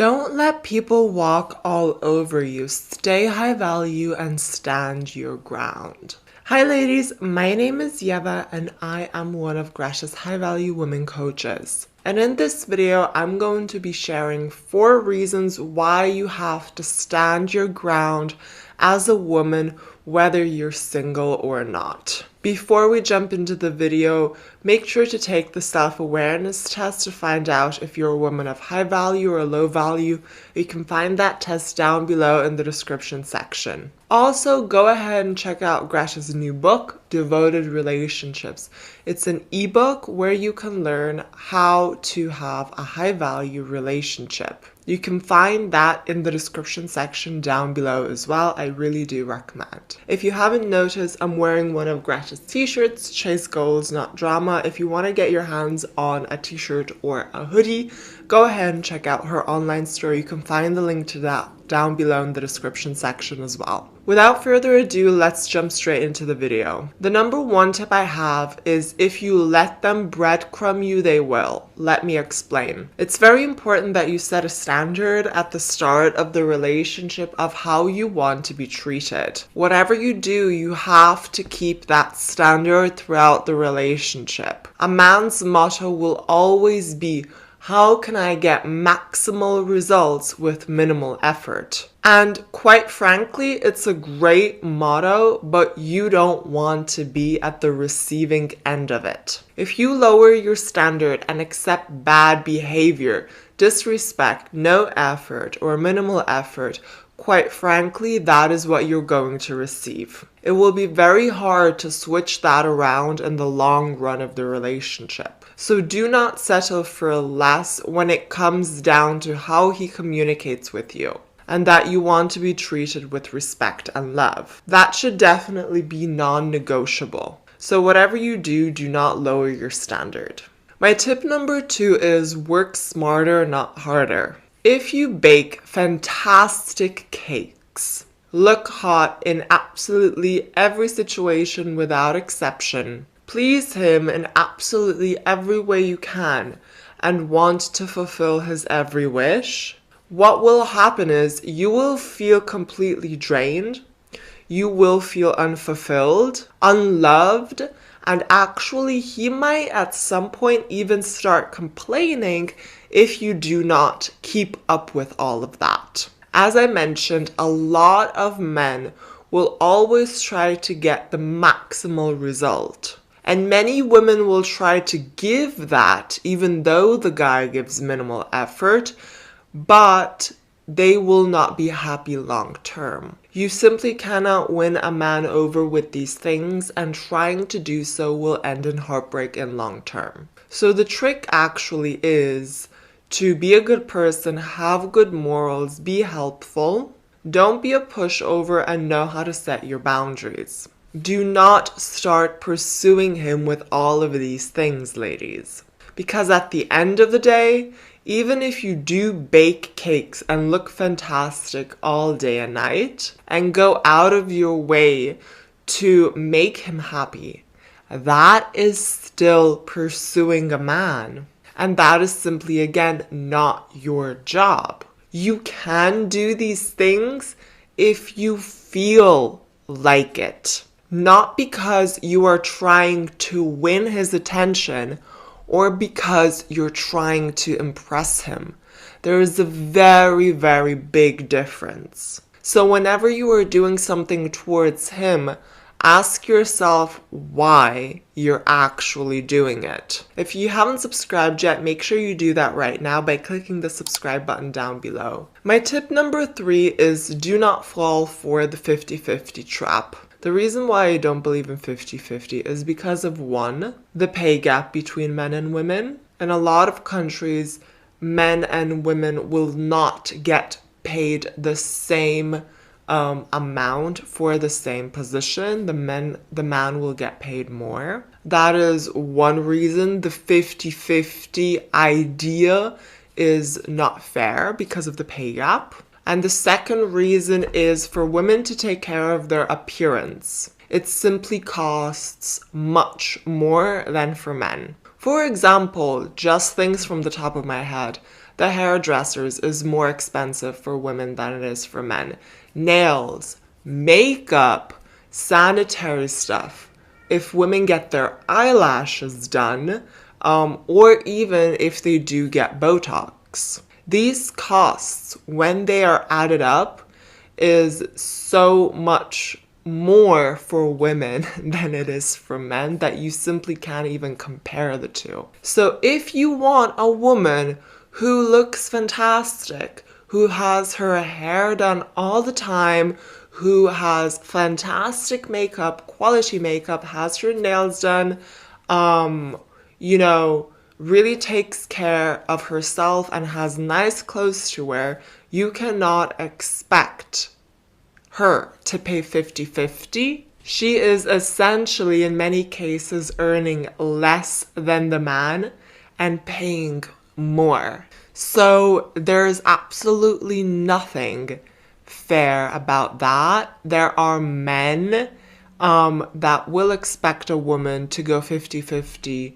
Don't let people walk all over you. Stay high value and stand your ground. Hi ladies, my name is Ieva and I am one of Greta's high value women coaches. And in this video, I'm going to be sharing 4 reasons why you have to stand your ground as a woman, whether you're single or not. Before we jump into the video, make sure to take the self-awareness test to find out if you're a woman of high value or low value. You can find that test down below in the description section. Also, go ahead and check out Greta's new book, Devoted Relationships. It's an ebook where you can learn how to have a high value relationship. You can find that in the description section down below as well. I really do recommend. If you haven't noticed, I'm wearing one of Greta's t-shirts, Chase Goals, Not Drama. If you want to get your hands on a t-shirt or a hoodie, go ahead and check out her online store. You can find the link to that down below in the description section as well. Without further ado, let's jump straight into the video. The number 1 tip I have is if you let them breadcrumb you, they will. Let me explain. It's very important that you set a standard at the start of the relationship of how you want to be treated. Whatever you do, you have to keep that standard throughout the relationship. A man's motto will always be, how can I get maximal results with minimal effort? And quite frankly, it's a great motto, but you don't want to be at the receiving end of it. If you lower your standard and accept bad behavior, disrespect, no effort, or minimal effort, quite frankly, that is what you're going to receive. It will be very hard to switch that around in the long run of the relationship. So do not settle for less when it comes down to how he communicates with you, and that you want to be treated with respect and love. That should definitely be non-negotiable. So whatever you do, do not lower your standard. My tip number 2 is work smarter, not harder. If you bake fantastic cakes, look hot in absolutely every situation without exception, please him in absolutely every way you can, and want to fulfill his every wish, what will happen is you will feel completely drained, you will feel unfulfilled, unloved, and actually he might at some point even start complaining if you do not keep up with all of that. As I mentioned, a lot of men will always try to get the maximal result. And many women will try to give that even though the guy gives minimal effort, but they will not be happy long term. You simply cannot win a man over with these things, and trying to do so will end in heartbreak in long term. So the trick actually is to be a good person, have good morals, be helpful, don't be a pushover, and know how to set your boundaries. Do not start pursuing him with all of these things, ladies. Because at the end of the day, even if you do bake cakes and look fantastic all day and night and go out of your way to make him happy, that is still pursuing a man. And that is simply, again, not your job. You can do these things if you feel like it. Not because you are trying to win his attention or because you're trying to impress him. There is a very, very big difference. So whenever you are doing something towards him, ask yourself why you're actually doing it. If you haven't subscribed yet, make sure you do that right now by clicking the subscribe button down below. My tip number 3 is do not fall for the 50-50 trap. The reason why I don't believe in 50-50 is because of 1, the pay gap between men and women. In a lot of countries, men and women will not get paid the same amount for the same position. The man will get paid more. That is one reason the 50-50 idea is not fair, because of the pay gap. And the second reason is for women to take care of their appearance. It simply costs much more than for men. For example, just things from the top of my head, the hairdressers is more expensive for women than it is for men. Nails, makeup, sanitary stuff. If women get their eyelashes done, or even if they do get Botox. These costs, when they are added up, is so much more for women than it is for men that you simply can't even compare the two. So if you want a woman who looks fantastic, who has her hair done all the time, who has fantastic makeup, quality makeup, has her nails done, really takes care of herself and has nice clothes to wear, you cannot expect her to pay 50-50. She is essentially, in many cases, earning less than the man and paying more. So there's absolutely nothing fair about that. There are men that will expect a woman to go 50-50,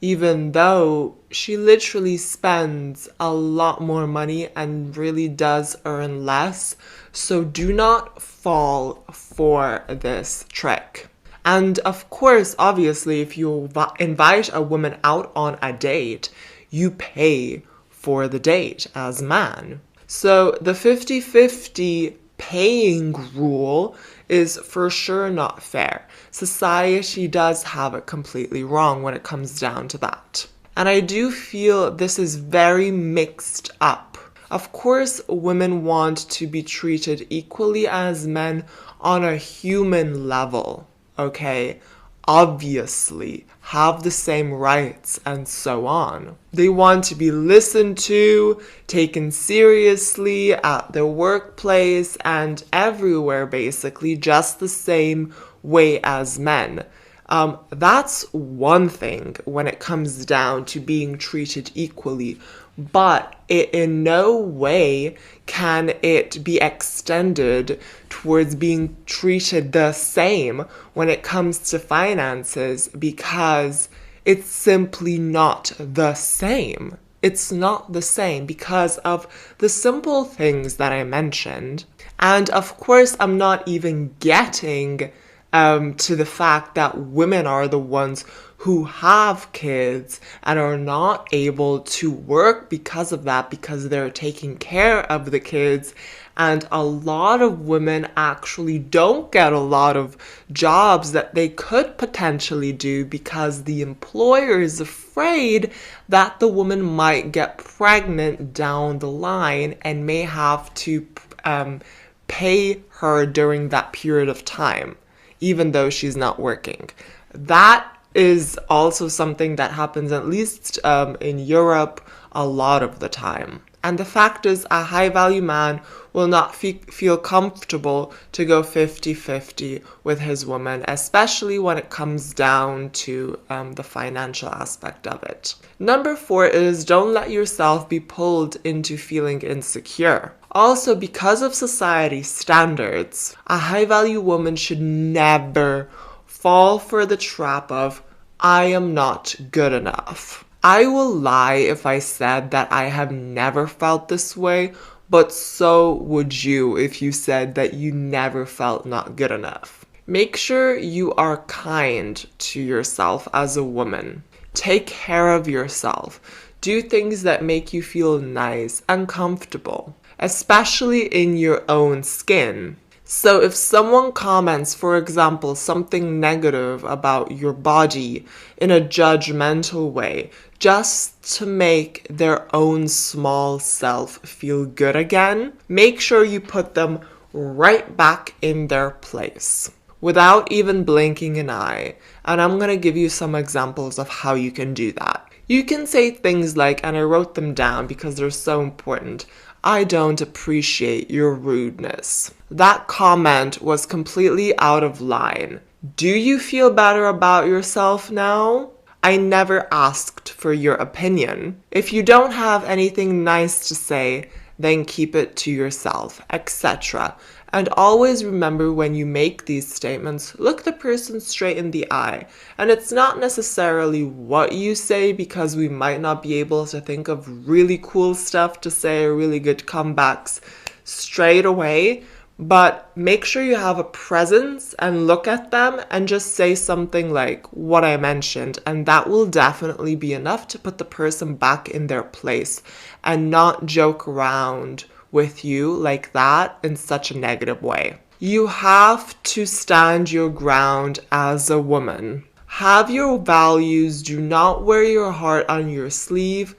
even though she literally spends a lot more money and really does earn less. So do not fall for this trick. And of course, obviously, if you invite a woman out on a date, you pay for the date as man. So the 50-50 paying rule is for sure not fair. Society does have it completely wrong when it comes down to that. And I do feel this is very mixed up. Of course, women want to be treated equally as men on a human level, okay? Obviously, have the same rights and so on. They want to be listened to, taken seriously at their workplace and everywhere, basically, just the same way as men. That's one thing when it comes down to being treated equally, but it in no way can it be extended towards being treated the same when it comes to finances, because it's simply not the same. It's not the same because of the simple things that I mentioned. And of course, I'm not even getting to the fact that women are the ones who have kids and are not able to work because of that, because they're taking care of the kids. And a lot of women actually don't get a lot of jobs that they could potentially do because the employer is afraid that the woman might get pregnant down the line and may have to pay her during that period of time, even though she's not working. That is also something that happens, at least in Europe, a lot of the time. And the fact is, a high-value man will not feel comfortable to go 50-50 with his woman, especially when it comes down to the financial aspect of it. Number 4 is don't let yourself be pulled into feeling insecure. Also, because of society standards, a high-value woman should never fall for the trap of, I am not good enough. I will lie if I said that I have never felt this way, but so would you if you said that you never felt not good enough. Make sure you are kind to yourself as a woman. Take care of yourself. Do things that make you feel nice and comfortable, especially in your own skin. So if someone comments, for example, something negative about your body in a judgmental way, just to make their own small self feel good again, make sure you put them right back in their place without even blinking an eye. And I'm going to give you some examples of how you can do that. You can say things like, and I wrote them down because they're so important, I don't appreciate your rudeness. That comment was completely out of line. Do you feel better about yourself now? I never asked for your opinion. If you don't have anything nice to say, then keep it to yourself, etc. And always remember, when you make these statements, look the person straight in the eye. And it's not necessarily what you say, because we might not be able to think of really cool stuff to say or really good comebacks straight away. But make sure you have a presence and look at them and just say something like what I mentioned. And that will definitely be enough to put the person back in their place and not joke around with you like that in such a negative way. You have to stand your ground as a woman. Have your values. Do not wear your heart on your sleeve.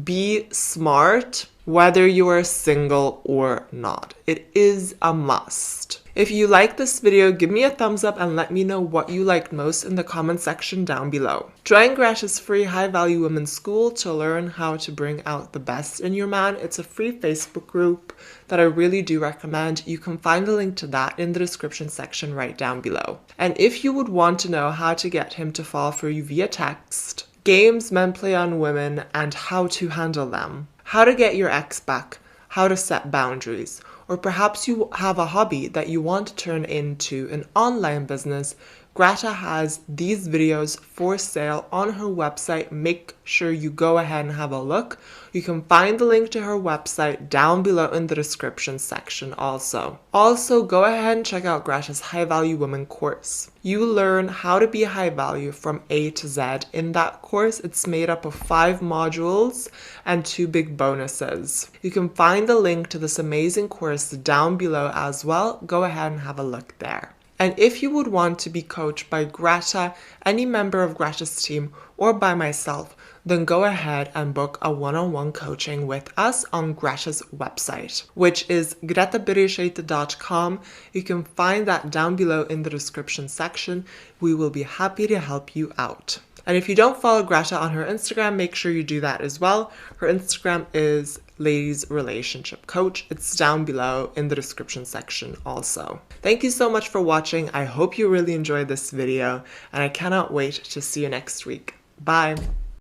Be smart, whether you are single or not. It is a must. If you like this video, give me a thumbs up and let me know what you liked most in the comment section down below. Join Greta's free High Value Women School to learn how to bring out the best in your man. It's a free Facebook group that I really do recommend. You can find the link to that in the description section right down below. And if you would want to know how to get him to fall for you via text, games men play on women and how to handle them, how to get your ex back, how to set boundaries, or perhaps you have a hobby that you want to turn into an online business, Greta has these videos for sale on her website. Make sure you go ahead and have a look. You can find the link to her website down below in the description section also. Also, go ahead and check out Greta's High Value Women course. You learn how to be high value from A to Z in that course. It's made up of 5 modules and 2 big bonuses. You can find the link to this amazing course down below as well. Go ahead and have a look there. And if you would want to be coached by Greta, any member of Greta's team, or by myself, then go ahead and book a one-on-one coaching with us on Greta's website, which is gretabereisaite.com. You can find that down below in the description section. We will be happy to help you out. And if you don't follow Greta on her Instagram, make sure you do that as well. Her Instagram is Ladies Relationship Coach. It's down below in the description section also. Thank you so much for watching. I hope you really enjoyed this video, and I cannot wait to see you next week. Bye.